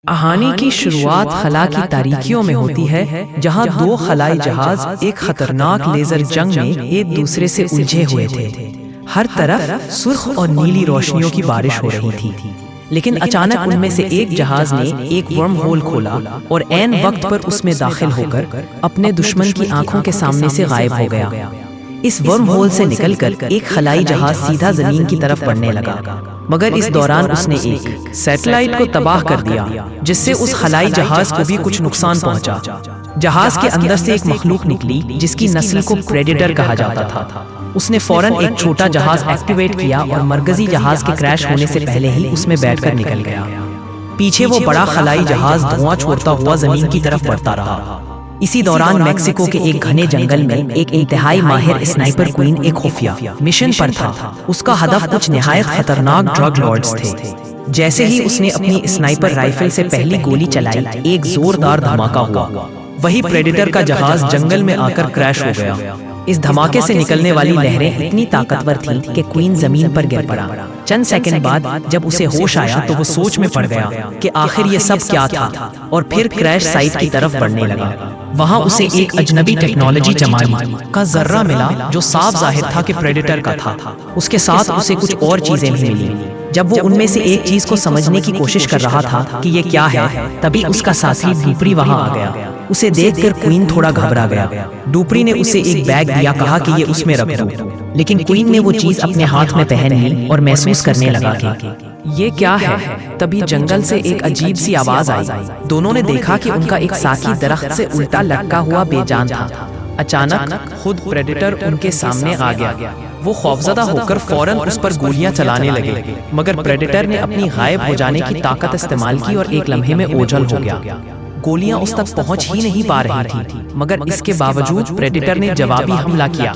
कहानी की शुरुआत खला की तारीकियों में होती है, जहां दो खलाई जहाज एक खतरनाक लेजर जंग में एक दूसरे से उलझे हुए थे। हर तरफ सुर्ख और नीली रोशनियों की बारिश हो रही थी, लेकिन अचानक उनमें से एक जहाज ने एक वर्म होल खोला और ऐन वक्त पर उसमें दाखिल होकर अपने दुश्मन की आंखों के सामने से गायब हो गया। इस वर्म होल से निकलकर एक खलाई जहाज सीधा जमीन की तरफ बढ़ने लगा, मगर इस दौरान उसने एक सैटेलाइट को तबाह कर दिया, जिससे उस खलाई जहाज को भी कुछ नुकसान पहुंचा। जहाज के अंदर से एक मखलूक निकली जिसकी नस्ल को प्रेडेटर कहा जाता था। उसने फौरन एक छोटा जहाज एक्टिवेट किया और मरकजी जहाज के क्रैश होने से पहले ही उसमें बैठकर निकल गया। पीछे वो बड़ा खलाई जहाज धुआं छोड़ता हुआ जमीन की तरफ बढ़ता रहा। इसी दौरान मेक्सिको के एक घने जंगल में एक इंतहाई माहिर स्नाइपर क्वीन एक खुफिया मिशन पर था। उसका हदफ कुछ निहायत खतरनाक ड्रग लॉर्ड्स थे। जैसे ही उसने अपनी स्नाइपर राइफल से पहली गोली चलाई, एक जोरदार धमाका हुआ। वही प्रेडेटर का जहाज जंगल में आकर क्रैश हो गया। इस धमाके से निकलने वाली लहरें इतनी ताकतवर थीं कि क्वीन जमीन पर गिर पड़ा। चंद सेकंड बाद जब उसे होश आया तो वो सोच में पड़ गया कि आखिर ये सब क्या था, और फिर क्रैश साइट की तरफ बढ़ने लगा। वहाँ उसे एक अजनबी टेक्नोलॉजी चमारी का जर्रा मिला जो साफ जाहिर था कि प्रेडेटर का था। उसके साथ उसे कुछ और चीजें भी मिली। जब वो उनमें से एक चीज को समझने की कोशिश कर रहा था कि ये क्या है, तभी उसका साथी डुपरी वहाँ आ गया। उसे देखकर क्वीन थोड़ा घबरा गया। डुपरी ने उसे एक बैग दिया, कहा कि ये उसमें रख दो, लेकिन क्वीन ने वो चीज अपने हाथ में पहन ली और महसूस करने लगा कि ये क्या है। तभी जंगल से एक अजीब सी आवाज आई। दोनों ने देखा कि उनका एक साथी दरख्त से उल्टा लटका हुआ बेजान था। अचानक खुद प्रेडेटर उनके सामने आ गया। वो खौफजदा होकर फौरन उस पर गोलियां चलाने लगे, मगर प्रेडेटर ने अपनी गायब हो जाने की ताकत इस्तेमाल की और एक लम्हे में ओझल हो गया। गोलियां उस तक पहुंच ही नहीं पा रही थी, मगर इसके बावजूद प्रेडेटर ने जवाबी हमला किया।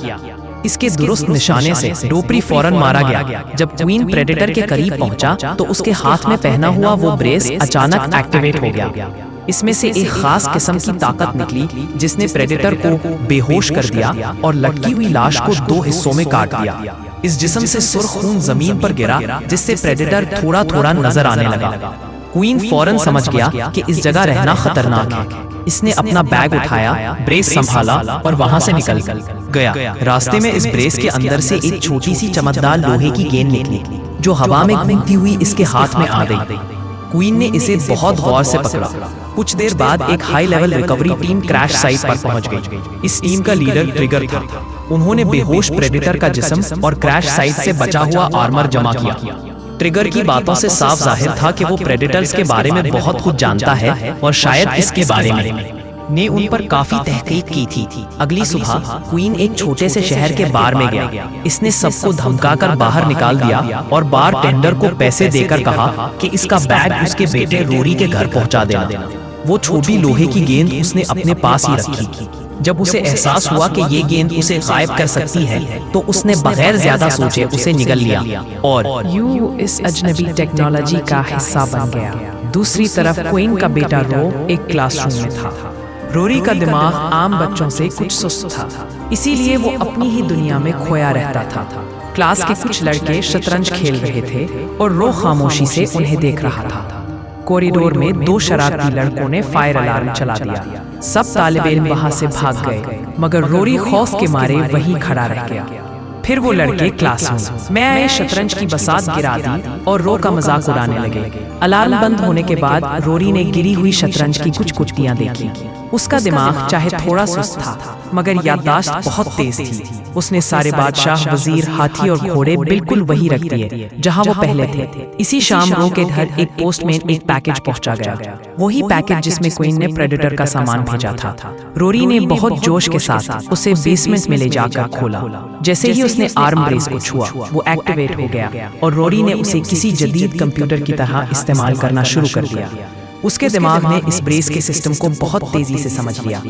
इसके दुरुस्त निशाने से डुपरी फौरन मारा गया। जब क्वीन प्रेडेटर के करीब पहुंचा तो उसके हाथ में पहना हुआ वो ब्रेस अचानक एक्टिवेट हो गया। इसमें से एक खास किस्म की ताकत निकली जिसने प्रेडेटर को बेहोश कर दिया और लटकी हुई लाश को दो हिस्सों में काट दिया। इस जिस्म से सुर्ख खून जमीन पर गिरा, जिससे प्रेडेटर थोड़ा थोड़ा नजर आने लगा। क्वीन फौरन समझ गया कि इस जगह रहना खतरनाक है। इसने अपना बैग उठाया, ब्रेस संभाला और वहां से निकल गया। रास्ते में इस ब्रेस के अंदर से एक छोटी सी चमकदार लोहे की गेंद निकली जो हवा में घूमती हुई इसके हाथ में आ गई। क्वीन ने इसे बहुत गौर से पकड़ा। कुछ देर बाद एक high level recovery team crash site पर पहुंच गई। इस टीम का लीडर ट्रिगर था। उन्होंने बेहोश प्रेडेटर का जिस्म और क्रैश साइट से बचा हुआ आर्मर जमा किया। ट्रिगर की बातों से साफ जाहिर था कि वो प्रेडेटर्स के बारे में बहुत कुछ जानता है और शायद इसके बारे में ने उन पर काफी तहकीक की थी। अगली सुबह क्वीन एक छोटे से शहर के बार में गया। इसने सबको धमकाकर बाहर निकाल दिया और बार टेंडर को पैसे देकर कहा कि इसका बैग उसके बेटे रोरी के घर पहुंचा देना। वो छोटी लोहे की गेंद उसने अपने पास ही रखी। जब उसे एहसास हुआ कि ये गेंद उसे गायब कर सकती है, तो उसने बगैर ज्यादा सोचे उसे निगल लिया और यूं इस अजनबी टेक्नोलॉजी का हिस्सा बन गया। दूसरी तरफ क्वीन का बेटा रो एक क्लासरूम में था। रोरी का दिमाग आम बच्चों से कुछ सुस्त था, इसीलिए वो अपनी ही दुनिया में खोया रहता था। क्लास के कुछ लड़के शतरंज खेल रहे थे और रो खामोशी से उन्हें देख रहा था। कॉरिडोर में दो शरारती लड़कों ने फायर अलार्म चला दिया। सब तालिबे इल्म वहां से भाग गए, मगर रोरी खौफ के मारे वहीं खड़ा रह गया। फिर वो लड़के क्लासरूम में आए, शतरंज की बसात गिरा दी और रो का मजाक उड़ाने लगे। अलार्म बंद होने के बाद रोरी ने गिरी हुई शतरंज की कुछ कुटियां देखी। उसका दिमाग चाहे थोड़ा सुस्त था, मगर याददाश्त बहुत तेज थी। उसने सारे बादशाह, वजीर, हाथी और घोड़े बिल्कुल वही रख दिए जहां वो पहले थे। इसी शाम रो के घर एक पोस्टमैन एक पैकेज पहुंचा गया, वही पैकेज जिसमें क्वीन ने प्रेडेटर का सामान भेजा था। रोरी ने बहुत जोश के साथ उसे बेसमेंट में ले जाकर खोला। जैसे ही उसने आर्म ब्रेस को छुआ, वो एक्टिवेट हो गया और रोरी ने उसे किसी जदीद कंप्यूटर की तरह इस्तेमाल करना शुरू कर दिया। उसके दिमाग ने इस ब्रेस के सिस्टम को बहुत तेजी से समझ लिया।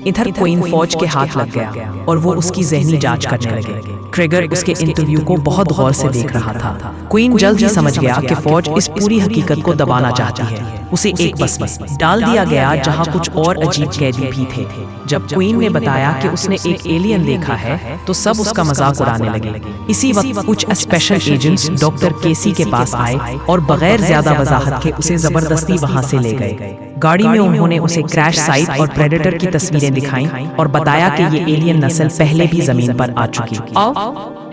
इधर क्वीन फौज के हाथ लग गया और वो उसकी जहनी जांच करने लगे। ट्रेगर उसके इंटरव्यू को बहुत गौर से देख रहा था। क्वीन जल्द ही समझ गया कि फौज इस पूरी हकीकत को दबाना चाहती है। उसे एक बस में डाल दिया गया जहां कुछ और अजीब कैदी भी थे। जब क्वीन ने बताया कि उसने एक एलियन देखा है तो सब उसका मजाक उड़ाने लगे। इसी वक्त कुछ स्पेशल एजेंट्स डॉक्टर केसी के पास आए और बगैर ज्यादा वजाहत के उसे जबरदस्ती वहां से ले गए। गाड़ी में उन्होंने उसे क्रैश साइट और प्रेडेटर की तस्वीरें दिखाई और बताया कि ये एलियन नस्ल पहले भी जमीन पर आ चुकी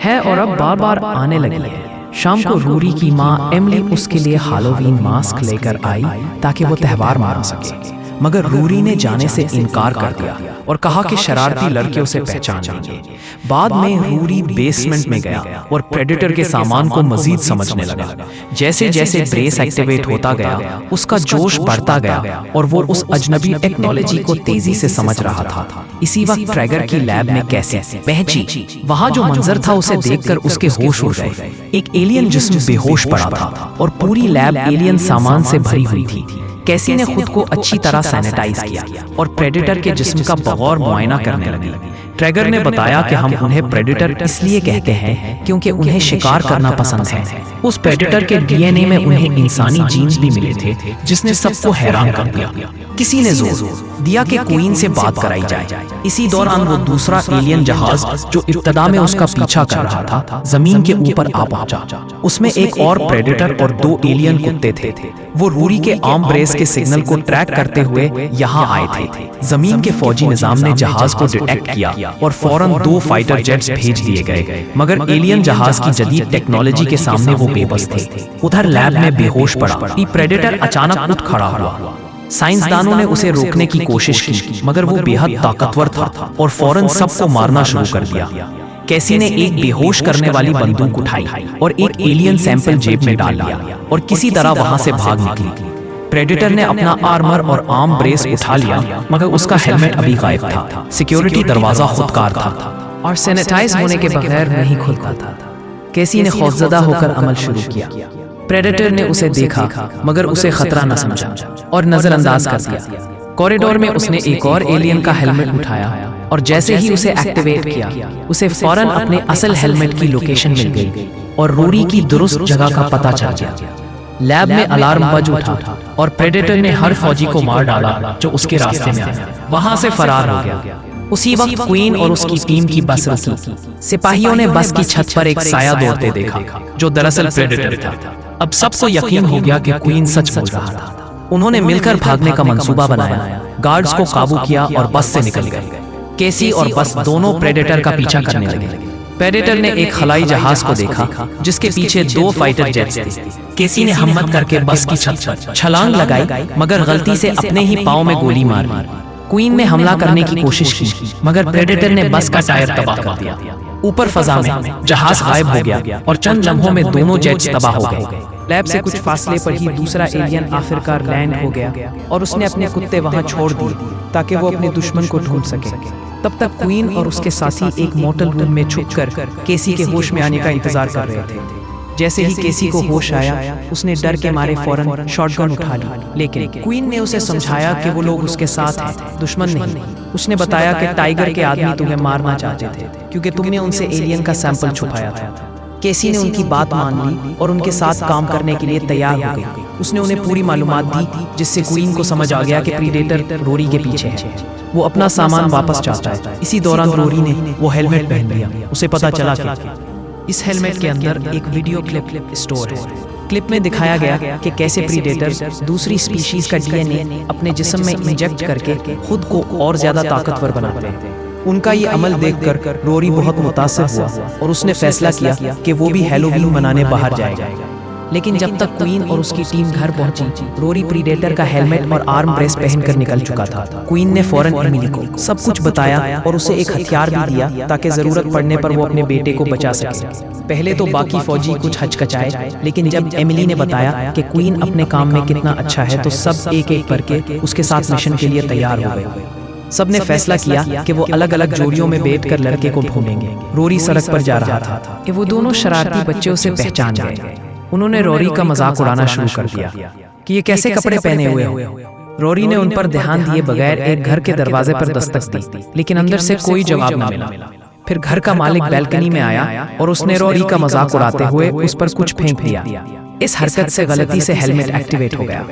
है और अब बार बार आने लगी है। शाम को रूरी की माँ एमिली उसके लिए हैलोवीन मास्क लेकर आई ताकि वो त्यौहार मना सके, मगर रूरी ने जाने से इनकार कर दिया और कहा कि शरारती लड़के उसे पहचान लेंगे। बाद में रूरी बेसमेंट में गया और प्रेडेटर के सामान को मजीद समझने लगा। जैसे जैसे ब्रेस एक्टिवेट होता गया उसका जोश बढ़ता गया और वो उस अजनबी टेक्नोलॉजी को तेजी से समझ रहा था। इसी वक्त ट्रैगर की लैब में कैसे पहुंची। वहां जो मंजर था उसे देखकर उसके होश उड़ गए। एक एलियन जिस्म बेहोश पड़ा था और पूरी लैब एलियन सामान से भरी हुई थी। कैसी ने खुद को अच्छी तरह सैनिटाइज किया और प्रेडेटर के जिस्म का बगौर मुआयना करने लगी। ट्रैगर ने बताया कि हम उन्हें प्रेडेटर इसलिए कहते हैं क्योंकि उन्हें शिकार करना पसंद है। उस प्रेडेटर के डीएनए में उन्हें इंसानी जीन्स भी मिले थे जिसने सबको हैरान कर दिया। किसी ने जोर दिया कि क्वीन से बात कराई जाए। इसी दौरान वो दूसरा एलियन जहाज जो इब्तदा में उसका पीछा कर रहा था जमीन के ऊपर आ पहुंचा। उसमें एक और प्रेडेटर और 2 एलियन कुत्ते थे। वो रूरी के आर्म ब्रेस के सिग्नल को ट्रैक करते हुए यहाँ आए थे। जमीन के फौजी निजाम ने जहाज को डिटेक्ट किया और फौरन 2 फाइटर जेट्स भेज दिए गए, मगर एलियन जहाज की जदीद टेक्नोलॉजी के सामने वो बेबस थे। उधर लैब में बेहोश पड़ा प्रेडेटर अचानक उठ खड़ा हुआ। साइंसदानों ने उसे रोकने की कोशिश की, मगर वो बेहद ताकतवर था और फौरन सबको मारना शुरू कर दिया। कैसी ने एक बेहोश करने वाली बंदूक उठाई और एक एलियन सैंपल जेब में डाल लिया और किसी तरह वहां से भाग निकली। प्रेडेटर ने अपना आर्मर और आर्म ब्रेस उठा लिया, मगर उसका हेलमेट अभी गायब था। सिक्योरिटी दरवाजा खुदकार था और सैनिटाइज होने के बगैर नहीं खुलता था। कैसी ने खौफजदा होकर अमल शुरू किया। प्रेडेटर ने उसे देखा, मगर उसे खतरा न समझा और नजरअंदाज कर दिया। कॉरिडोर में उसने एक और एलियन का हेलमेट उठाया और जैसे ही उसे एक्टिवेट किया उसे फौरन अपने असल हेलमेट की लोकेशन मिल गई और रूरी की दुरुस्त जगह का पता चल गया। लैब में अलार्म बज उठा और प्रेडेटर ने हर फौजी को मार डाला जो उसके रास्ते में आया। वहां से फरार हो गया। उसी वक्त क्वीन और उसकी टीम की बस रुकी। सिपाहियों ने बस की छत पर एक साया दौड़ते देखा जो दरअसल प्रेडेटर था। अब सबको यकीन हो गया कि क्वीन सच बोल रहा था। उन्होंने मिलकर भागने का मंसूबा बनाया, गार्ड्स को काबू किया और बस से निकल गए। केसी और बस दोनों प्रेडेटर का पीछा करने लगे। प्रेडेटर ने एक खलाई जहाज को देखा जिसके पीछे 2 फाइटर जेट्स थे। केसी ने हिम्मत करके बस की छत पर छलांग लगाई, मगर गलती से अपने ही पांव में गोली मार दी। क्वीन ने हमला करने की कोशिश की, मगर प्रेडेटर ने बस का टायर तबाह कर दिया। ऊपर फजा में जहाज गायब हो गया और चंद लम्हों में दोनों जेट्स तबाह हो गए। लैब से कुछ फासले पर ही दूसरा एलियन आखिरकार लैंड हो गया और उसने अपने कुत्ते वहां छोड़ दिए ताकि वो अपने दुश्मन को ढूंढ सके। तब तक क्वीन और उसके साथी एक मोटल रूम में छुपकर केसी के होश में आने का इंतजार कर रहे थे। जैसे ही केसी को होश आया उसने डर के मारे फौरन शॉटगन उठा ली, लेकिन क्वीन ने उसे समझाया कि वो लोग उसके साथ हैं, दुश्मन नहीं। उसने बताया कि टाइगर के आदमी तुम्हें मारना चाहते थे क्योंकि तुमने उनसे एलियन का सैंपल छुपाया था। केसी ने उनकी बात मान ली और उनके साथ काम करने के लिए तैयार हो गई। उसने उन्हें पूरी मालूमात दी जिससे क्वीन को समझ आ गया कि प्रीडेटर रोरी के पीछे है। वो अपना सामान वापस चाहता है। इसी दौरान रोरी ने वो हेलमेट पहन लिया। उसे पता चला कि इस हेलमेट के अंदर एक वीडियो क्लिप स्टोर है। क्लिप में दिखाया गया कि कैसे प्रीडेटर दूसरी स्पीशीज का डीएनए अपने जिस्म में इंजेक्ट करके खुद को और ज्यादा ताकतवर बनाते हैं। उनका ये अमल देखकर रोरी बहुत मुतासिर हुआ और उसने फैसला किया कि वो भी हैलोवीन मनाने बाहर जाएगा। लेकिन जब तक क्वीन और उसकी टीम घर पहुंची, रोरी प्रीडेटर का हेलमेट और आर्म ब्रेस पहनकर निकल चुका था। क्वीन ने फौरन एमिली को सब कुछ बताया और उसे एक हथियार भी दिया ताकि जरूरत पड़ने पर वो अपने बेटे को बचा सके। पहले तो बाकी फौजी कुछ हचकचाए, लेकिन जब एमिली ने बताया कि क्वीन अपने काम में कितना अच्छा है तो सब एक एक करके उसके साथ मिशन के लिए तैयार हो गए। सब ने फैसला किया कि वो अलग अलग जोड़ियों में बैठकर लड़के को ढूंढेंगे। रोरी सड़क पर जा रहा था कि वो दोनों शरारती बच्चे उसे पहचान गए। उन्होंने रोरी का मजाक उड़ाना शुरू कर दिया कि ये कैसे कपड़े पहने हुए हो। रोरी ने उन पर ध्यान दिए बगैर एक घर के दरवाजे पर दस्तक दी, लेकिन अंदर से कोई जवाब न मिला। फिर घर का मालिक बैल्कनी में आया और उसने रोरी का मजाक उड़ाते हुए उस पर कुछ फेंक दिया। इस हरकत से गलती से हेलमेट एक्टिवेट हो गया।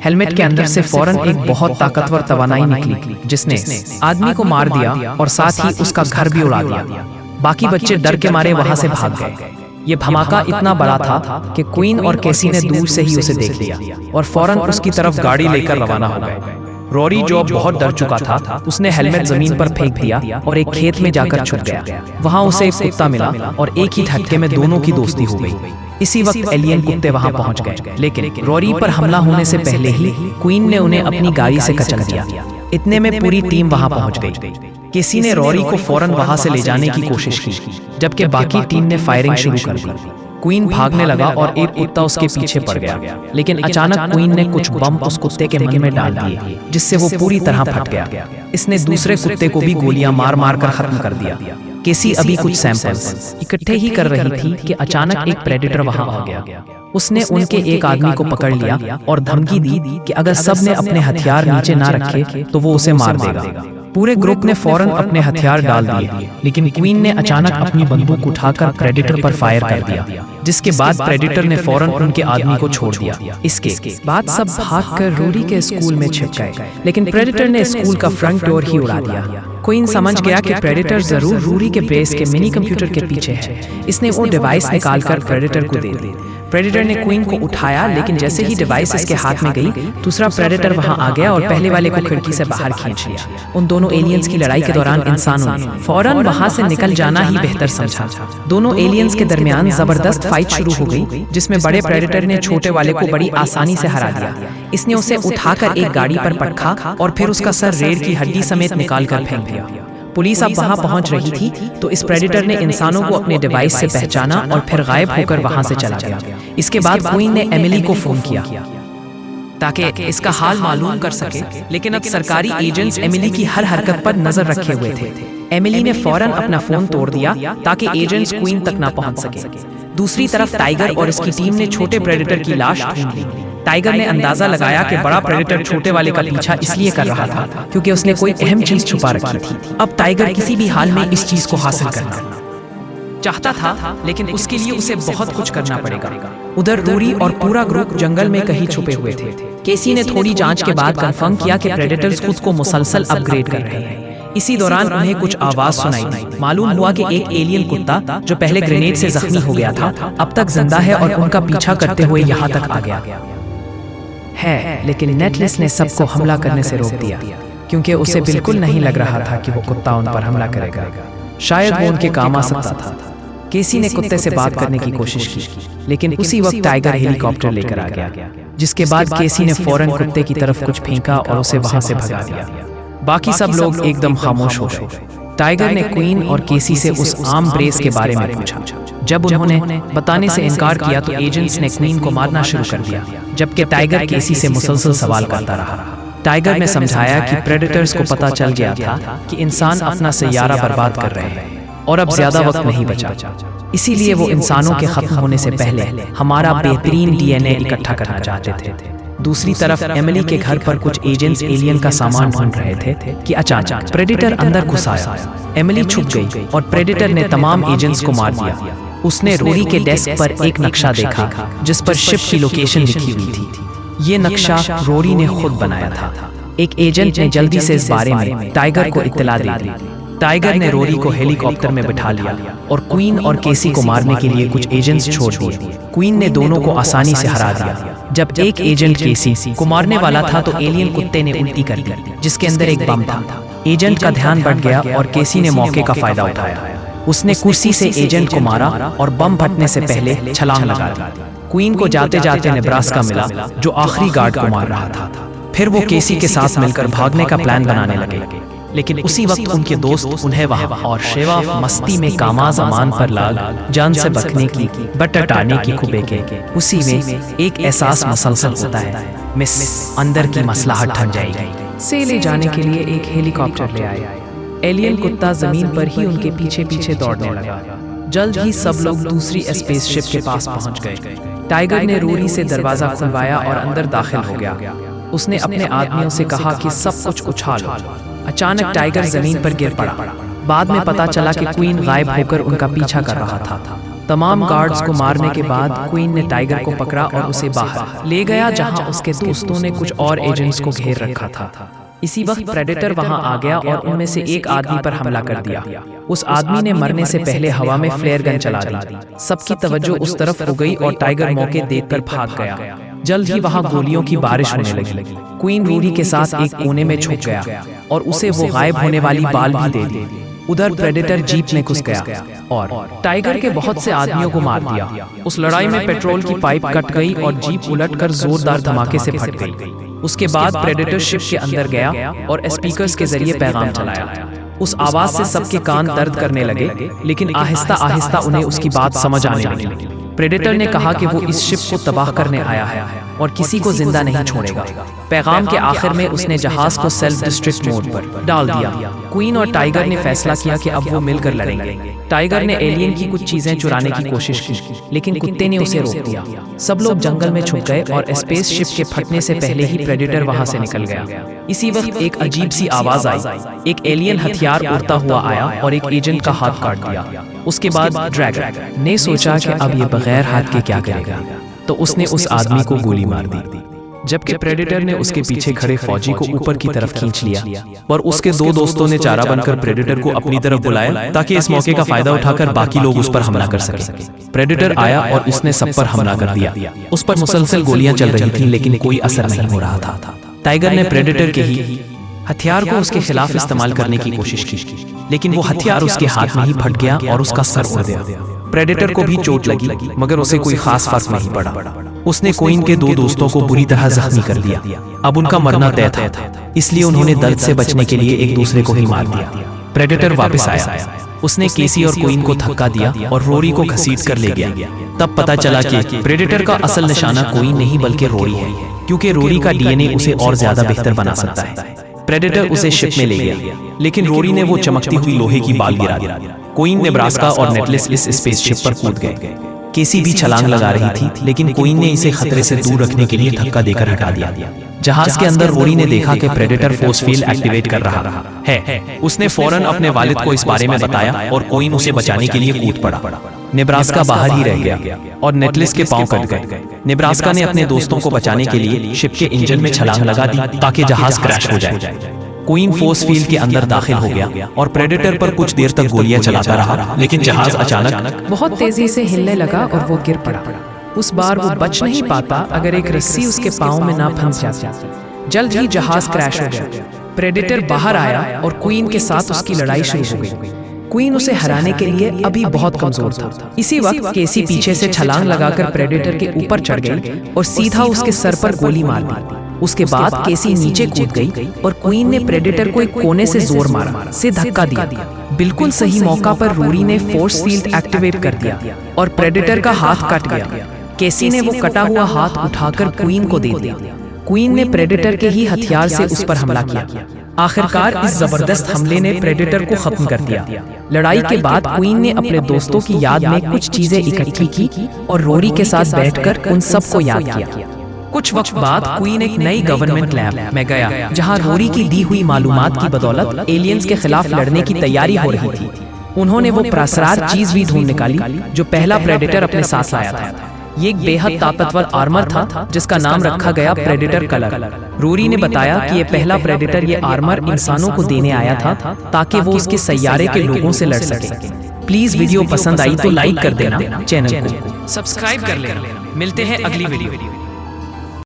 हेलमेट के अंदर से फौरन एक बहुत ताकतवर तवानाई निकली जिसने आदमी को मार दिया और साथ ही उसका घर भी उड़ा दिया। बाकी बच्चे डर के मारे वहां से भाग गए। ये धमाका इतना बड़ा था कि क्वीन और केसी ने दूर से ही उसे देख लिया और फौरन उसकी तरफ गाड़ी लेकर रवाना हो गए। रोरी जो बहुत डर चुका था, उसने हेलमेट जमीन पर फेंक दिया और एक खेत में जाकर छुप गया। वहां उसे एक कुत्ता मिला और एक ही झटके में दोनों की दोस्ती हो गई। इसी वक्त एलियन कुत्ते वहां पहुंच गए, लेकिन रोरी पर हमला होने से पहले ही क्वीन ने उन्हें अपनी गाड़ी से कचल दिया। इतने में पूरी टीम वहां पहुंच गई। केसी ने रोरी को फौरन वहां से ले जाने की कोशिश की, जबकि बाकी टीम ने फायरिंग शुरू कर दी। क्वीन भागने लगा और एक कुत्ता उसके पीछे पड़ गया, लेकिन अचानक क्वीन ने कुछ बम उस कुत्ते के मन में डाल दिए, जिससे वो पूरी तरह फट गया। इसने दूसरे कुत्ते को भी गोलियां मार मार कर खत्म कर दिया। केसी अभी कुछ सैंपल्स इकट्ठे ही कर रही थी कि अचानक एक प्रेडेटर वहां आ गया। उसने उनके एक आदमी को पकड़ लिया और धमकी दी कि अगर सब ने अपने हथियार नीचे ना रखे तो वो उसे मार देगा। पूरे ग्रुप ने फौरन अपने हथियार डाल दिए, लेकिन क्वीन ने अचानक अपनी बंदूक उठाकर प्रेडेटर पर फायर कर दिया, जिसके बाद प्रेडेटर ने फौरन उनके आदमी को छोड़ दिया। इसके बाद सब भागकर रोरी के स्कूल में छिप गए, लेकिन प्रेडेटर ने स्कूल का फ्रंट डोर ही उड़ा दिया। क्वीन समझ गया कि प्रेडेटर जरूर रोरी के बेस के मिनी कंप्यूटर के पीछे है। इसने वो डिवाइस निकालकर प्रेडेटर को दे दी। प्रेडेटर ने क्वीन को उठाया, लेकिन जैसे ही डिवाइस इसके हाथ में गई, दूसरा प्रेडेटर वहां आ गया और पहले वाले को खिड़की से बाहर खींच लिया। उन दोनों एलियंस की लड़ाई के दौरान इंसानों ने फौरन वहां से निकल जाना ही बेहतर समझा। दोनों एलियंस के दरमियान जबरदस्त फाइट शुरू हो गई, जिसमें बड़े प्रेडेटर ने छोटे वाले को बड़ी आसानी से हरा दिया। इसने उसे उठाकर एक गाड़ी पर पटका और फिर उसका सर रीढ़ की हड्डी समेत निकालकर फेंक दिया। पुलिस अब वहां पहुंच रही थी, तो इस प्रेडेटर ने इंसानों को अपने डिवाइस से पहचाना और फिर गायब होकर वहां से चला गया। इसके बाद क्वीन ने एमिली को फोन किया ताकि इसका हाल मालूम कर सके, लेकिन अब सरकारी एजेंट्स एमिली की हर हरकत पर नजर रखे हुए थे। एमिली ने फौरन अपना फोन तोड़ दिया ताकि एजेंट्स क्वीन तक न पहुंच सके। दूसरी तरफ टाइगर और इसकी टीम ने छोटे प्रेडेटर की लाश ढूंढ ली। टाइगर ने अंदाजा लगाया कि बड़ा प्रेडेटर छोटे वाले का पीछा इसलिए कर रहा था क्योंकि उसने कोई अहम चीज छुपा रखी थी। अब टाइगर किसी भी हाल में इस चीज को हासिल करना चाहता था, लेकिन उसके लिए उसे बहुत कुछ करना पड़ेगा। उधर रोरी और पूरा ग्रुप जंगल में कहीं छुपे हुए थे। केसी ने थोड़ी जांच के बाद कंफर्म किया कि प्रेडेटर्स खुद को मुसलसल अपग्रेड कर रहे हैं। इसी दौरान उन्हें कुछ आवाज सुनाई दी। मालूम हुआ कि एक एलियन कुत्ता जो पहले ग्रेनेड से जख्मी हो गया था, अब तक जिंदा है और उनका पीछा करते हुए यहाँ तक आ गया है। लेकिन नेटलिस ने सबको हमला करने से रोक दिया, क्योंकि उसे बिल्कुल नहीं लग रहा था कि वो कुत्ता उन पर हमला करेगा। शायद वो उनके काम आ सकता था। केसी ने कुत्ते से बात करने की कोशिश की, लेकिन उसी वक्त टाइगर हेलीकॉप्टर लेकर आ गया, जिसके बाद केसी ने फौरन कुत्ते की तरफ कुछ फेंका और उसे वहां से भगा दिया। बाकी सब लोग एकदम खामोश हो गए। टाइगर ने क्वीन और केसी से उस आर्म ब्रेस के बारे में पूछा। जब उन्होंने बताने से इनकार किया तो एजेंट्स ने क्वीन को मारना शुरू कर दिया, जबकि टाइगर केसी से मुसलसल सवाल करता रहा। टाइगर ने समझाया कि प्रेडेटर्स को पता चल गया था कि इंसान अपना सैयारा बर्बाद कर रहे हैं और अब ज्यादा वक्त नहीं बचा, इसीलिए वो इंसानों के खत्म होने से पहले हमारा बेहतरीन डीएनए इकट्ठा करना चाहते थे। दूसरी तरफ एमिली के घर पर कुछ एजेंट्स एलियन का सामान ढूंढ रहे थे कि अचानक प्रेडेटर अंदर घुस आया। एमिली छुप गई और प्रेडेटर ने तमाम एजेंट्स को मार दिया। उसने रोरी के डेस्क पर एक नक्शा देखा जिस पर शिप की लोकेशन लिखी हुई थी। ये नक्शा रोरी ने खुद बनाया था। एक एजेंट ने जल्दी से इस बारे में टाइगर को इत्तला दे दी। टाइगर ने रोरी को हेलीकॉप्टर में बिठा लिया और क्वीन और केसी को मारने के लिए कुछ एजेंट्स छोड़ दिए। क्वीन ने दोनों को आसानी से हरा दिया। जब एक एजेंट केसी को मारने वाला था तो एलियन कुत्ते ने उल्टी कर दी, जिसके अंदर एक बम था। एजेंट का ध्यान बढ़ गया और केसी ने मौके का फायदा उठाया। उसने कुर्सी से एजेंट को मारा और बम फटने से पहले छलांग लगा दी। क्वीन को जाते जाते नेब्रास्का मिला, जो आखिरी गार्ड को मार रहा था। फिर वो केसी के साथ मिलकर भागने का प्लान बनाने लगे, लेकिन उसी वक्त उनके दोस्त उन्हें वहां और शेवा मस्ती में कामाज अमान पर लाग जान से बचने की बटटाने की खुबे के उसी में एक एहसास मसलसल होता है, मिस अंदर की मसलाहत ठन जाएगी। से ले जाने के लिए एक हेलीकॉप्टर ले आए। एलियन कुत्ता जमीन पर ही उनके पीछे पीछे दौड़ने लगा। जल्द ही सब लोग दूसरी स्पेसशिप के पास पहुंच गए। टाइगर ने रोरी से दरवाजा खुलवाया और अंदर दाखिल हो गया। उसने अपने आदमियों से कहा कि सब कुछ उछालो। अचानक टाइगर जमीन पर गिर पड़ा। बाद में पता चला कि क्वीन गायब होकर उनका पीछा कर रहा था। तमाम गार्ड्स को मारने के बाद क्वीन ने टाइगर को पकड़ा और उसे बाहर ले गया, जहां उसके दोस्तों ने कुछ और एजेंट्स को घेर रखा था। इसी वक्त प्रेडेटर वहां आ गया और उनमें से एक आदमी पर हमला कर दिया। उस आदमी ने मरने से पहले हवा में फ्लेयर गन चला दी। सबकी तवज्जो उस तरफ हो गई और टाइगर मौके देखकर भाग गया। जल्द ही वहां गोलियों की बारिश होने लगी। क्वीन रूरी के साथ एक कोने में छुप गया और उसे वो गायब होने वाली बाल भी दे दी। उधर प्रेडेटर जीप में घुस गया और टाइगर के बहुत से आदमियों को मार दिया। उस लड़ाई में पेट्रोल की पाइप कट गई और जीप उलटकर जोरदार धमाके से फट गई। उसके बाद प्रेडेटर शिप के अंदर गया और स्पीकर्स के जरिए पैगाम चलाया। उस आवाज से सबके कान दर्द करने लगे, लेकिन आहिस्ता आहिस्ता उन्हें उसकी बात समझ आने लगी। प्रेडेटर ने कहा कि वो इस शिप को तबाह करने आया है और किसी को जिंदा नहीं छोड़ेगा। पैगाम के आखिर में उसने जहाज को सेल्फ डिस्ट्रक्ट मोड पर डाल दिया। क्वीन और टाइगर ने फैसला किया कि अब वो मिलकर लड़ेंगे। टाइगर ने एलियन की कुछ चीजें चुराने की कोशिश की, लेकिन कुत्ते ने उसे रोक दिया। सब लोग जंगल में छुप गए और स्पेस शिप के फटने से पहले ही प्रेडेटर वहां से निकल गया। इसी वक्त एक अजीब सी आवाज आई। एक एलियन हथियार उड़ता हुआ आया और एक एजेंट का हाथ काट दिया। उसके बाद ड्रैगन ने सोचा कि अब ये बगैर हाथ के क्या करेगा, तो उसने उस आदमी को गोली मार दी। जबकि प्रेडेटर ने उसके पीछे खड़े फौजी को ऊपर की तरफ खींच लिया और उसके दो दोस्तों ने चारा बनकर प्रेडेटर को अपनी तरफ बुलाया ताकि इस मौके का फायदा उठाकर बाकी लोग उस पर हमला कर सके। प्रेडेटर आया और उसने सब पर हमला कर दिया। उस पर मुसलसल गोलियां चल रही थीं, लेकिन कोई असर नहीं हो रहा था। टाइगर ने प्रेडेटर के ही हथियार को उसके खिलाफ इस्तेमाल करने की कोशिश की, लेकिन वो हथियार उसके हाथ में ही फट गया और उसका सर उड़ गया। प्रेडेटर को भी चोट लगी, मगर उसे कोई खास फर्क नहीं पड़ा। उसने क्वीन के दो दोस्तों को बुरी तरह जख्मी कर दिया। अब उनका मरना तय था, इसलिए उन्होंने दर्द से बचने के लिए एक दूसरे को ही मार दिया। प्रेडेटर वापस आया। उसने केसी और क्वीन को धक्का दिया और रोरी को घसीट कर ले गया। तब पता चला कि प्रेडेटर का असल निशाना क्वीन नहीं बल्कि रोरी है, क्योंकि रोरी का डीएनए उसे और ज्यादा बेहतर बना सकता है। प्रेडेटर उसे शिप में ले गया, लेकिन रोरी ने वो चमकती हुई लोहे की बाल गिरा दी। क्वीन, नेब्रास्का और नेटलिस इस स्पेसशिप पर कूद गए। केसी भी छलांग लगा रही थी, लेकिन क्वीन ने इसे खतरे से दूर रखने के लिए धक्का देकर हटा दिया। जहाज के अंदर रोरी ने देखा कि प्रेडेटर फोर्स फील्ड एक्टिवेट कर रहा है। उसने फौरन अपने वालिद को इस बारे में बताया और क्वीन उसे बचाने के लिए कूद पड़ा। नेब्रास्का बाहर ही रह गया और नेटलिस के पांव कट गए। नेब्रास्का ने अपने दोस्तों को बचाने के लिए शिप के इंजन में छलांग लगा दी ताकि जहाज क्रैश हो जाए। क्वीन फोर्स फील्ड के अंदर दाखिल हो गया और प्रेडेटर पर कुछ देर तक गोलियां चलाता रहा, लेकिन जहाज अचानक बहुत तेजी से हिलने लगा और वो गिर पड़ा। उस बार वो बच नहीं पाता अगर एक रस्सी उसके पांव में ना फंस जाती। जल्द ही जहाज क्रैश हो गया। प्रेडेटर बाहर आया और क्वीन के साथ उसकी लड़ाई शुरू हो गई। क्वीन उसे हराने के लिए अभी बहुत कमजोर था। इसी वक्त केसी पीछे से छलांग लगाकर प्रेडेटर के ऊपर चढ़ गई और सीधा उसके सर पर गोली मार दी। उसके बाद केसी नीचे कूद गई और क्वीन ने प्रेडेटर को एक कोने से जोर मारा, से धक्का दिया। बिल्कुल सही मौका पर रोरी ने फोर्स फील्ड एक्टिवेट कर दिया और प्रेडेटर का हाथ कट गया। केसी ने वो कटा हुआ हाथ उठाकर क्वीन को दे दिया। क्वीन ने प्रेडेटर के ही हथियार से उस पर हमला किया। आखिरकार इस जबरदस्त हमले ने प्रेडेटर को खत्म कर दिया। लड़ाई के बाद क्वीन ने अपने दोस्तों की याद में कुछ चीजें इकट्ठी की और रोरी के साथ बैठकर उन सबको याद किया। कुछ वक्त बाद क्वीन एक नई गवर्नमेंट लैब में गया, जहां रोरी की दी हुई मालूमात की बदौलत एलियंस के खिलाफ लड़ने की तैयारी हो रही थी। उन्होंने वो प्रासरार चीज भी ढूंढ निकाली जो पहला प्रेडेटर अपने साथ लाया था। ये एक बेहद ताकतवर आर्मर था जिसका नाम रखा गया प्रेडेटर कलर। रोरी ने बताया कि ये पहला प्रेडेटर ये आर्मर इंसानों को देने आया था ताकि वो उसके सैयारे के लोगों से लड़ सके। प्लीज वीडियो पसंद आई तो लाइक कर देना, चैनल को सब्सक्राइब कर लेना। मिलते हैं अगली वीडियो।